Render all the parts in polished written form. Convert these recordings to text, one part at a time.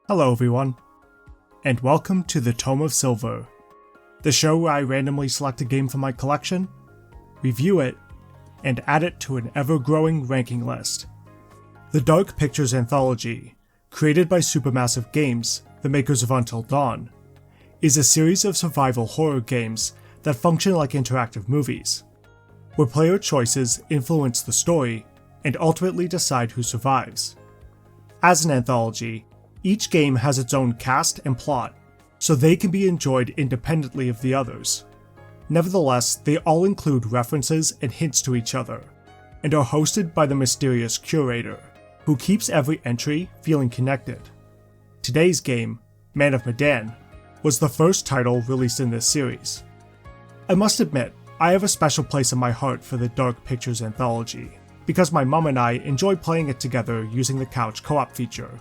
Hello everyone, and welcome to the Tome of Silver, the show where I randomly select a game from my collection, review it, and add it to an ever-growing ranking list. The Dark Pictures Anthology, created by Supermassive Games, the makers of Until Dawn, is a series of survival horror games that function like interactive movies, where player choices influence the story and ultimately decide who survives. As an anthology, each game has its own cast and plot, so they can be enjoyed independently of the others. Nevertheless, they all include references and hints to each other, and are hosted by the mysterious curator, who keeps every entry feeling connected. Today's game, Man of Medan, was the first title released in this series. I must admit, I have a special place in my heart for the Dark Pictures Anthology, because my mom and I enjoy playing it together using the couch co-op feature.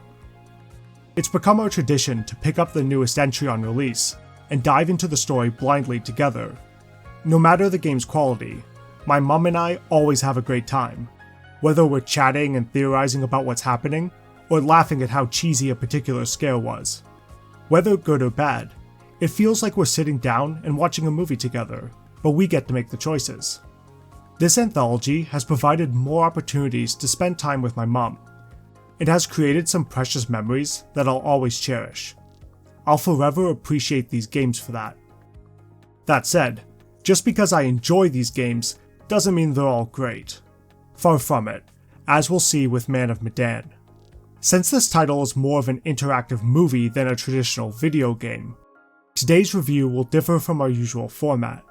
It's become our tradition to pick up the newest entry on release and dive into the story blindly together. No matter the game's quality, my mom and I always have a great time, whether we're chatting and theorizing about what's happening, or laughing at how cheesy a particular scare was. Whether good or bad, it feels like we're sitting down and watching a movie together, but we get to make the choices. This anthology has provided more opportunities to spend time with my mom. It has created some precious memories that I'll always cherish. I'll forever appreciate these games for that. That said, just because I enjoy these games doesn't mean they're all great. Far from it, as we'll see with Man of Medan. Since this title is more of an interactive movie than a traditional video game, today's review will differ from our usual format.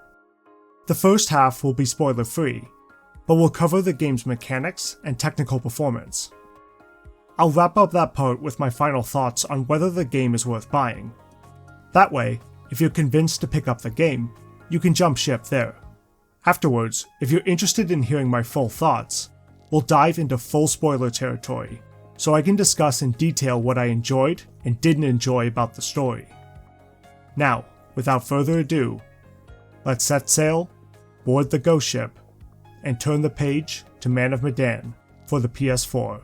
The first half will be spoiler-free, but we'll cover the game's mechanics and technical performance. I'll wrap up that part with my final thoughts on whether the game is worth buying. That way, if you're convinced to pick up the game, you can jump ship there. Afterwards, if you're interested in hearing my full thoughts, we'll dive into full spoiler territory, so I can discuss in detail what I enjoyed and didn't enjoy about the story. Now, without further ado, let's set sail, board the ghost ship, and turn the page to Man of Medan for the PS4.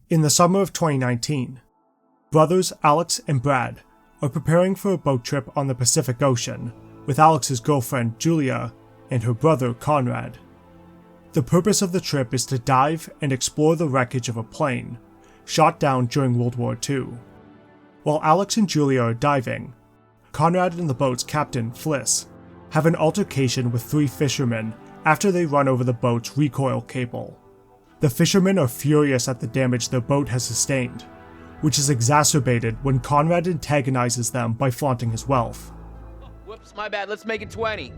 In the summer of 2019, brothers Alex and Brad are preparing for a boat trip on the Pacific Ocean with Alex's girlfriend Julia and her brother Conrad. The purpose of the trip is to dive and explore the wreckage of a plane shot down during World War II. While Alex and Julia are diving, Conrad and the boat's captain, Fliss, have an altercation with three fishermen after they run over the boat's recoil cable. The fishermen are furious at the damage their boat has sustained, which is exacerbated when Conrad antagonizes them by flaunting his wealth. Whoops, my bad, let's make it 20.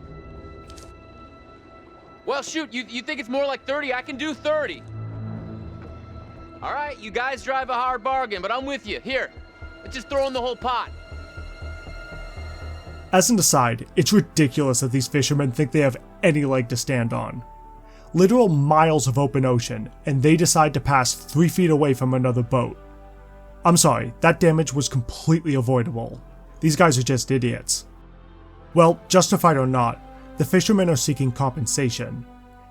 Well, shoot, you think it's more like 30? I can do 30. All right, you guys drive a hard bargain, but I'm with you. Here, let's just throw in the whole pot. As an aside, it's ridiculous that these fishermen think they have any leg to stand on. Literal miles of open ocean, and they decide to pass 3 feet away from another boat. I'm sorry, that damage was completely avoidable. These guys are just idiots. Well, justified or not, the fishermen are seeking compensation,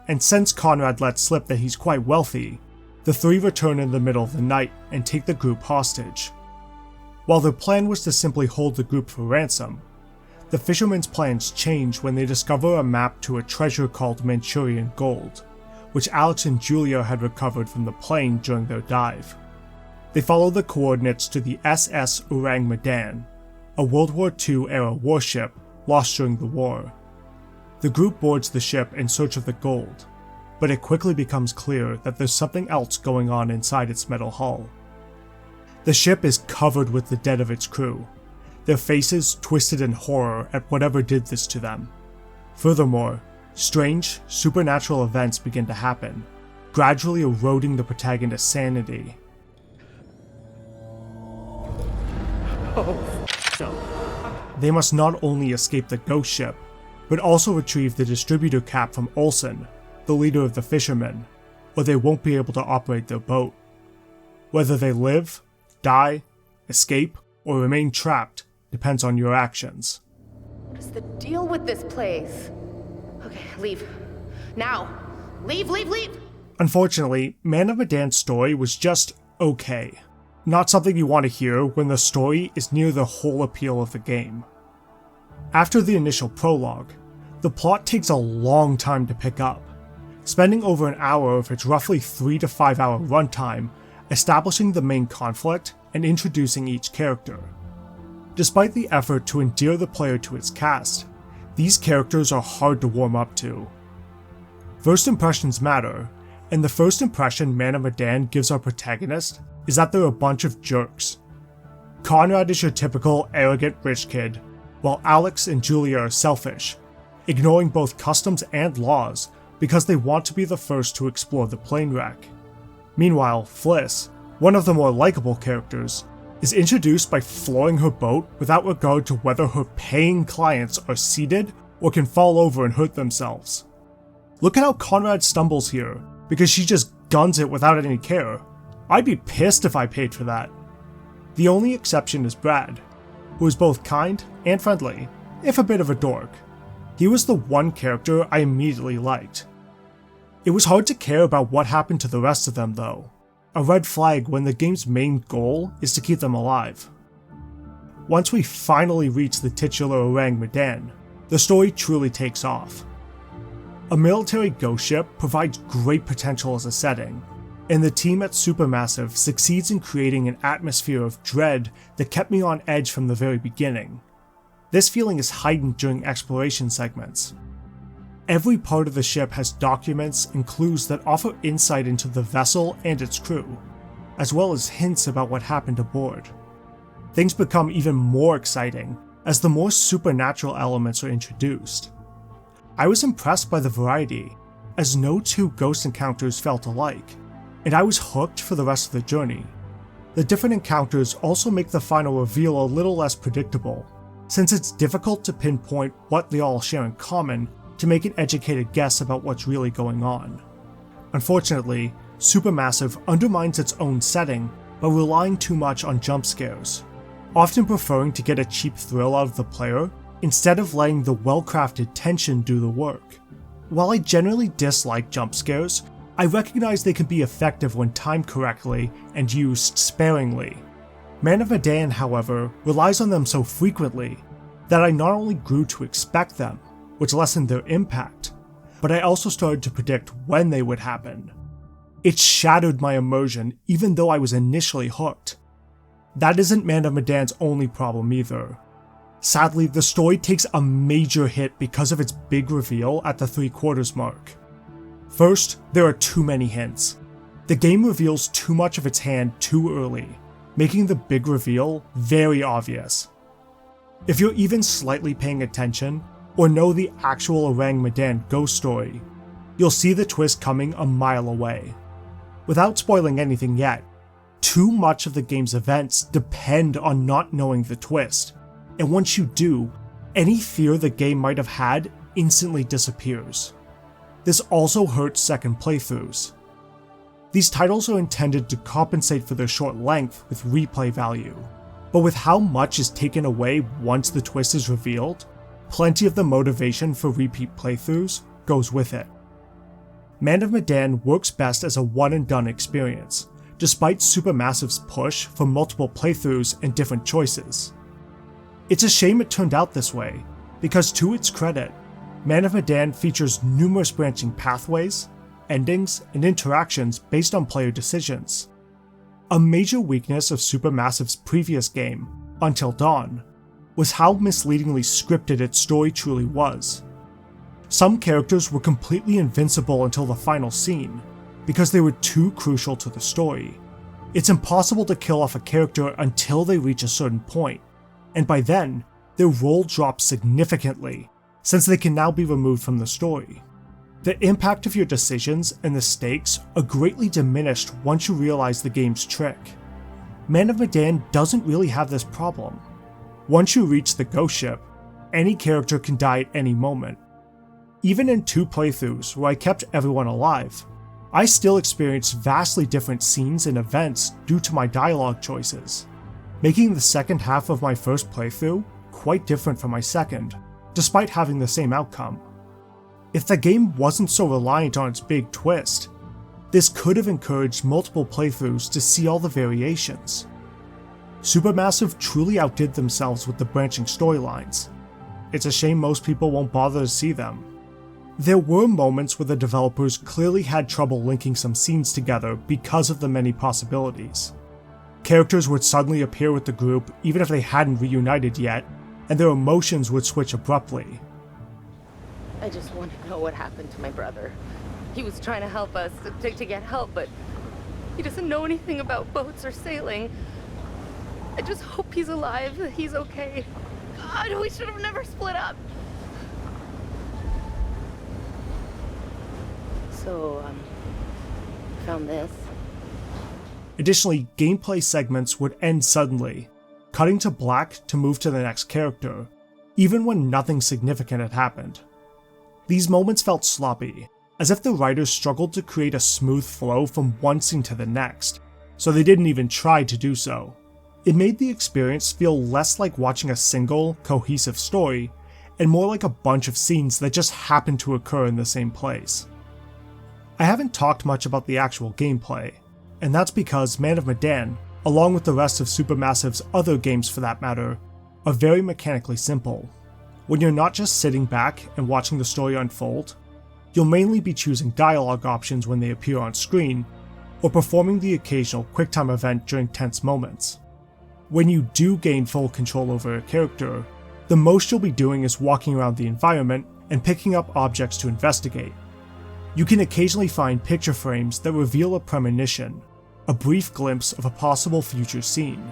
and since Conrad lets slip that he's quite wealthy, the three return in the middle of the night and take the group hostage. While their plan was to simply hold the group for ransom, the fishermen's plans change when they discover a map to a treasure called Manchurian gold, which Alex and Julia had recovered from the plane during their dive. They follow the coordinates to the SS Orang Medan, a World War II era warship lost during the war. The group boards the ship in search of the gold, but it quickly becomes clear that there's something else going on inside its metal hull. The ship is covered with the dead of its crew, their faces twisted in horror at whatever did this to them. Furthermore, strange, supernatural events begin to happen, gradually eroding the protagonist's sanity. They must not only escape the ghost ship, but also retrieve the distributor cap from Olsen, the leader of the fishermen, or they won't be able to operate their boat. Whether they live, die, escape, or remain trapped depends on your actions. What is the deal with this place? Okay, leave. Now! Leave, leave, leave! Unfortunately, Man of Medan's story was just okay. Not something you want to hear when the story is near the whole appeal of the game. After the initial prologue, the plot takes a long time to pick up, spending over an hour of its roughly 3 to 5 hour runtime establishing the main conflict and introducing each character. Despite the effort to endear the player to its cast, these characters are hard to warm up to. First impressions matter, and the first impression Man of Medan gives our protagonist is that they're a bunch of jerks. Conrad is your typical arrogant rich kid, while Alex and Julia are selfish, ignoring both customs and laws because they want to be the first to explore the plane wreck. Meanwhile, Fliss, one of the more likable characters, is introduced by flooring her boat without regard to whether her paying clients are seated or can fall over and hurt themselves. Look at how Conrad stumbles here, because she just guns it without any care. I'd be pissed if I paid for that. The only exception is Brad, who is both kind and friendly, if a bit of a dork. He was the one character I immediately liked. It was hard to care about what happened to the rest of them though, a red flag when the game's main goal is to keep them alive. Once we finally reach the titular Orang Medan, the story truly takes off. A military ghost ship provides great potential as a setting, and the team at Supermassive succeeds in creating an atmosphere of dread that kept me on edge from the very beginning. This feeling is heightened during exploration segments. Every part of the ship has documents and clues that offer insight into the vessel and its crew, as well as hints about what happened aboard. Things become even more exciting as the more supernatural elements are introduced. I was impressed by the variety, as no two ghost encounters felt alike, and I was hooked for the rest of the journey. The different encounters also make the final reveal a little less predictable, since it's difficult to pinpoint what they all share in common to make an educated guess about what's really going on. Unfortunately, Supermassive undermines its own setting by relying too much on jump scares, often preferring to get a cheap thrill out of the player instead of letting the well-crafted tension do the work. While I generally dislike jump scares, I recognize they can be effective when timed correctly and used sparingly. Man of Medan, however, relies on them so frequently that I not only grew to expect them, which lessened their impact, but I also started to predict when they would happen. It shattered my immersion even though I was initially hooked. That isn't Man of Medan's only problem either. Sadly, the story takes a major hit because of its big reveal at the 3/4 mark. First, there are too many hints. The game reveals too much of its hand too early, making the big reveal very obvious. If you're even slightly paying attention, or know the actual Orang Medan ghost story, you'll see the twist coming a mile away. Without spoiling anything yet, too much of the game's events depend on not knowing the twist, and once you do, any fear the game might have had instantly disappears. This also hurts second playthroughs. These titles are intended to compensate for their short length with replay value, but with how much is taken away once the twist is revealed, plenty of the motivation for repeat playthroughs goes with it. Man of Medan works best as a one-and-done experience, despite Supermassive's push for multiple playthroughs and different choices. It's a shame it turned out this way, because to its credit, Man of Medan features numerous branching pathways, endings, and interactions based on player decisions. A major weakness of Supermassive's previous game, Until Dawn, was how misleadingly scripted its story truly was. Some characters were completely invincible until the final scene, because they were too crucial to the story. It's impossible to kill off a character until they reach a certain point, and by then, their role drops significantly, since they can now be removed from the story. The impact of your decisions and the stakes are greatly diminished once you realize the game's trick. Man of Medan doesn't really have this problem. Once you reach the ghost ship, any character can die at any moment. Even in 2 playthroughs where I kept everyone alive, I still experienced vastly different scenes and events due to my dialogue choices, making the second half of my first playthrough quite different from my second. despite having the same outcome. If the game wasn't so reliant on its big twist, this could have encouraged multiple playthroughs to see all the variations. Supermassive truly outdid themselves with the branching storylines. It's a shame most people won't bother to see them. There were moments where the developers clearly had trouble linking some scenes together because of the many possibilities. Characters would suddenly appear with the group even if they hadn't reunited yet, and their emotions would switch abruptly. I just want to know what happened to my brother. He was trying to help us, to get help, but he doesn't know anything about boats or sailing. I just hope he's alive, that he's okay. God, we should have never split up. So, found this. Additionally, gameplay segments would end suddenly, cutting to black to move to the next character, even when nothing significant had happened. These moments felt sloppy, as if the writers struggled to create a smooth flow from one scene to the next, so they didn't even try to do so. It made the experience feel less like watching a single, cohesive story, and more like a bunch of scenes that just happened to occur in the same place. I haven't talked much about the actual gameplay, and that's because Man of Medan, along with the rest of Supermassive's other games for that matter, are very mechanically simple. When you're not just sitting back and watching the story unfold, you'll mainly be choosing dialogue options when they appear on screen, or performing the occasional QuickTime event during tense moments. When you do gain full control over a character, the most you'll be doing is walking around the environment and picking up objects to investigate. You can occasionally find picture frames that reveal a premonition, a brief glimpse of a possible future scene.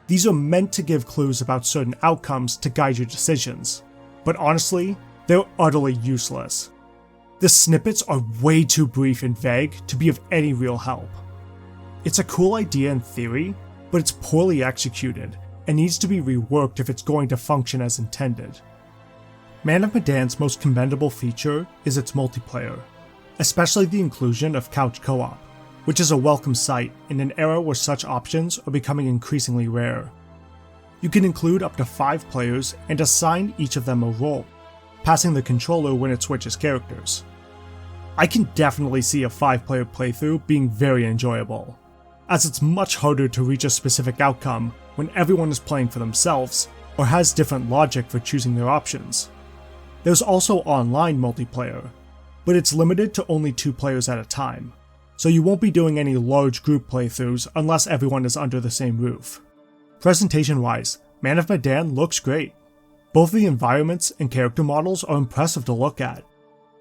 These are meant to give clues about certain outcomes to guide your decisions, but honestly, they're utterly useless. The snippets are way too brief and vague to be of any real help. It's a cool idea in theory, but it's poorly executed and needs to be reworked if it's going to function as intended. Man of Medan's most commendable feature is its multiplayer, especially the inclusion of couch co-op, which is a welcome sight in an era where such options are becoming increasingly rare. You can include up to 5 players and assign each of them a role, passing the controller when it switches characters. I can definitely see a 5-player playthrough being very enjoyable, as it's much harder to reach a specific outcome when everyone is playing for themselves or has different logic for choosing their options. There's also online multiplayer, but it's limited to only 2 players at a time, so you won't be doing any large group playthroughs unless everyone is under the same roof. Presentation-wise, Man of Medan looks great. Both the environments and character models are impressive to look at,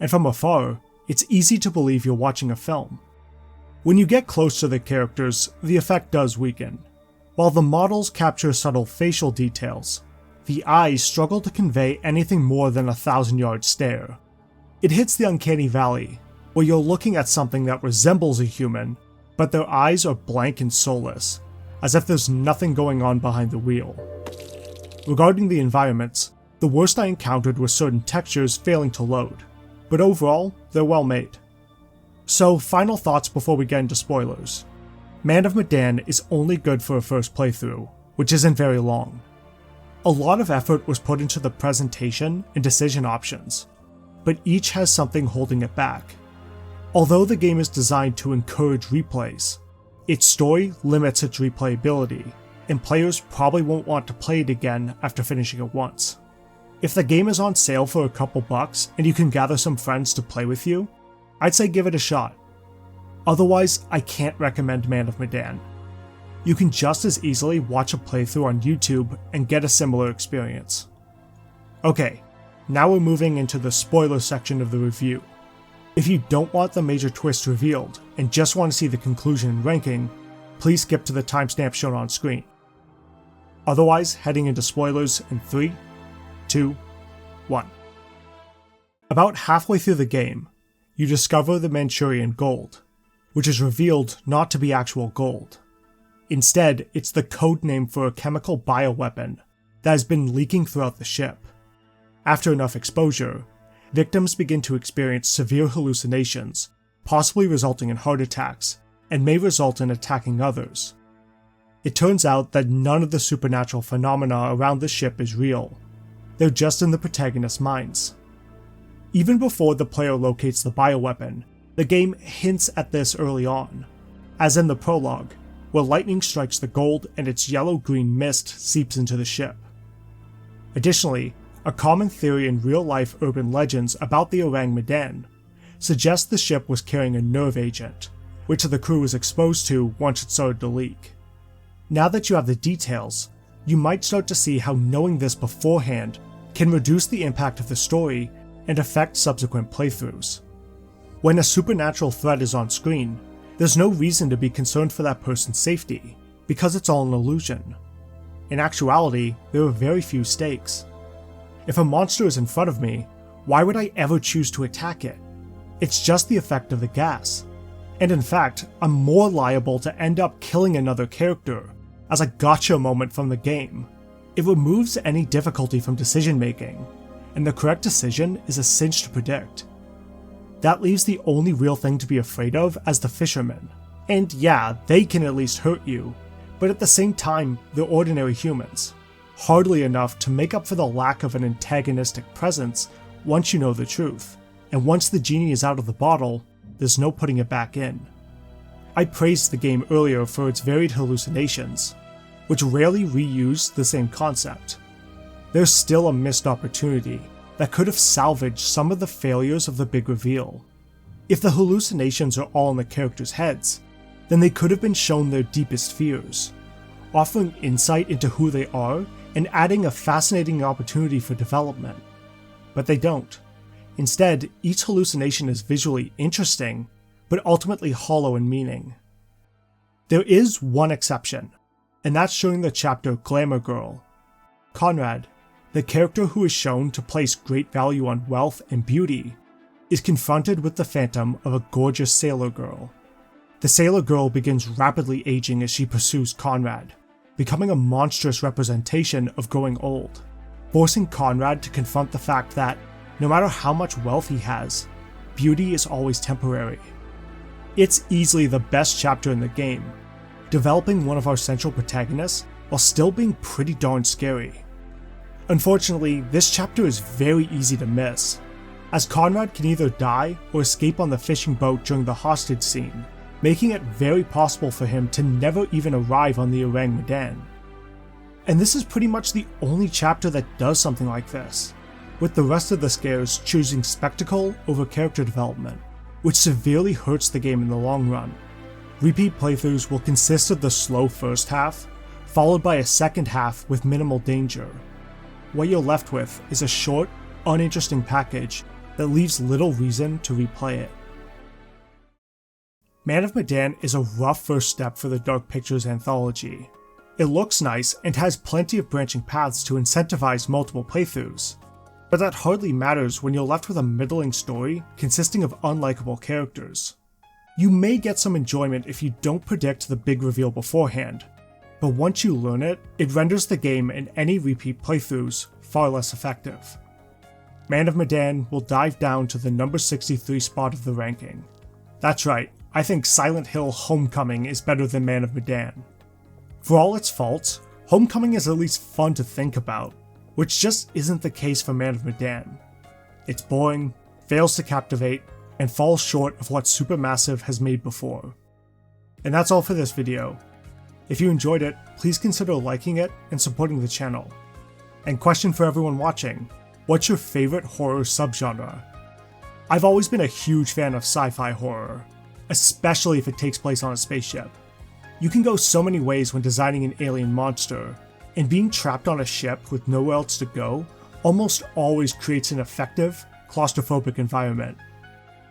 and from afar, it's easy to believe you're watching a film. When you get close to the characters, the effect does weaken. While the models capture subtle facial details, the eyes struggle to convey anything more than a 1,000-yard stare. It hits the uncanny valley, where you're looking at something that resembles a human, but their eyes are blank and soulless, as if there's nothing going on behind the wheel. Regarding the environments, the worst I encountered was certain textures failing to load, but overall, they're well made. So, final thoughts before we get into spoilers. Man of Medan is only good for a first playthrough, which isn't very long. A lot of effort was put into the presentation and decision options, but each has something holding it back. Although the game is designed to encourage replays, its story limits its replayability, and players probably won't want to play it again after finishing it once. If the game is on sale for a couple bucks and you can gather some friends to play with you, I'd say give it a shot. Otherwise, I can't recommend Man of Medan. You can just as easily watch a playthrough on YouTube and get a similar experience. Okay, now we're moving into the spoiler section of the review. If you don't want the major twist revealed and just want to see the conclusion and ranking, please skip to the timestamp shown on screen. Otherwise, heading into spoilers in 3, 2, 1. About halfway through the game, you discover the Manchurian gold, which is revealed not to be actual gold. Instead, it's the code name for a chemical bioweapon that has been leaking throughout the ship. After enough exposure, victims begin to experience severe hallucinations, possibly resulting in heart attacks, and may result in attacking others. It turns out that none of the supernatural phenomena around the ship is real. They're just in the protagonist's minds. Even before the player locates the bioweapon, the game hints at this early on, as in the prologue, where lightning strikes the gold and its yellow-green mist seeps into the ship. Additionally, a common theory in real-life urban legends about the Man of Medan suggests the ship was carrying a nerve agent, which the crew was exposed to once it started to leak. Now that you have the details, you might start to see how knowing this beforehand can reduce the impact of the story and affect subsequent playthroughs. When a supernatural threat is on screen, there's no reason to be concerned for that person's safety, because it's all an illusion. In actuality, there are very few stakes. If a monster is in front of me, why would I ever choose to attack it? It's just the effect of the gas. And in fact, I'm more liable to end up killing another character, as a gotcha moment from the game. It removes any difficulty from decision making, and the correct decision is a cinch to predict. That leaves the only real thing to be afraid of as the fishermen. And yeah, they can at least hurt you, but at the same time, they're ordinary humans. Hardly enough to make up for the lack of an antagonistic presence once you know the truth. And once the genie is out of the bottle, there's no putting it back in. I praised the game earlier for its varied hallucinations, which rarely reuse the same concept. There's still a missed opportunity that could have salvaged some of the failures of the big reveal. If the hallucinations are all in the characters' heads, then they could have been shown their deepest fears, offering insight into who they are and adding a fascinating opportunity for development. But they don't. Instead, each hallucination is visually interesting, but ultimately hollow in meaning. There is one exception, and that's during the chapter Glamour Girl. Conrad, the character who is shown to place great value on wealth and beauty, is confronted with the phantom of a gorgeous sailor girl. The sailor girl begins rapidly aging as she pursues Conrad, becoming a monstrous representation of growing old, forcing Conrad to confront the fact that, no matter how much wealth he has, beauty is always temporary. It's easily the best chapter in the game, developing one of our central protagonists while still being pretty darn scary. Unfortunately, this chapter is very easy to miss, as Conrad can either die or escape on the fishing boat during the hostage scene, making it very possible for him to never even arrive on the Man of Medan. And this is pretty much the only chapter that does something like this, with the rest of the scares choosing spectacle over character development, which severely hurts the game in the long run. Repeat playthroughs will consist of the slow first half, followed by a second half with minimal danger. What you're left with is a short, uninteresting package that leaves little reason to replay it. Man of Medan is a rough first step for the Dark Pictures Anthology. It looks nice and has plenty of branching paths to incentivize multiple playthroughs, but that hardly matters when you're left with a middling story consisting of unlikable characters. You may get some enjoyment if you don't predict the big reveal beforehand, but once you learn it, it renders the game and any repeat playthroughs far less effective. Man of Medan will dive down to the number 63 spot of the ranking. That's right, I think Silent Hill Homecoming is better than Man of Medan. For all its faults, Homecoming is at least fun to think about, which just isn't the case for Man of Medan. It's boring, fails to captivate, and falls short of what Supermassive has made before. And that's all for this video. If you enjoyed it, please consider liking it and supporting the channel. And question for everyone watching, what's your favorite horror subgenre? I've always been a huge fan of sci-fi horror, especially if it takes place on a spaceship. You can go so many ways when designing an alien monster, and being trapped on a ship with nowhere else to go almost always creates an effective, claustrophobic environment.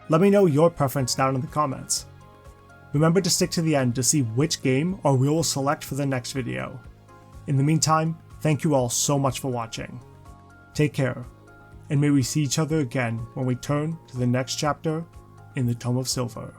Let me know your preference down in the comments. Remember to stick to the end to see which game or we will select for the next video. In the meantime, thank you all so much for watching. Take care, and may we see each other again when we turn to the next chapter in the Tome of Silver.